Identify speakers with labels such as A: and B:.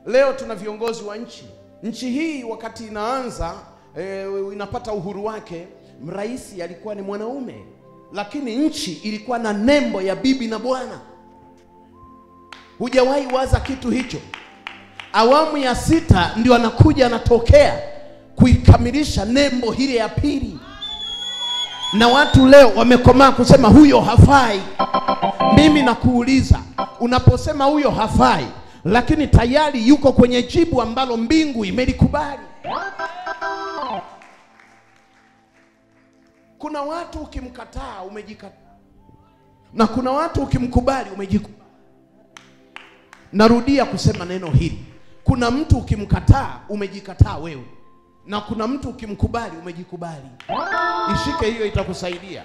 A: Leo tuna viongozi wa nchi. Nchi hii wakati inaanza inapata uhuru wake, rais alikuwa ni mwanaume, lakini nchi ilikuwa na nembo ya bibi na bwana. Hujawahi waza kitu hicho? Awamu ya 6 ndio anakuja anatokea kuikamilisha nembo hile ya pili. Na watu leo wamekomaa kusema huyo hafai. Mimi nakuuliza, unaposema huyo hafai, lakini tayari yuko kwenye jibu ambalo mbingu imelikubali. Kuna watu ukimkataa umejikataa, na kuna watu ukimkubali umejikubali. Narudia kusema neno hili. Kuna mtu ukimkataa umejikataa wewe, na kuna mtu ukimkubali umejikubali. Ishike hiyo, itakusaidia.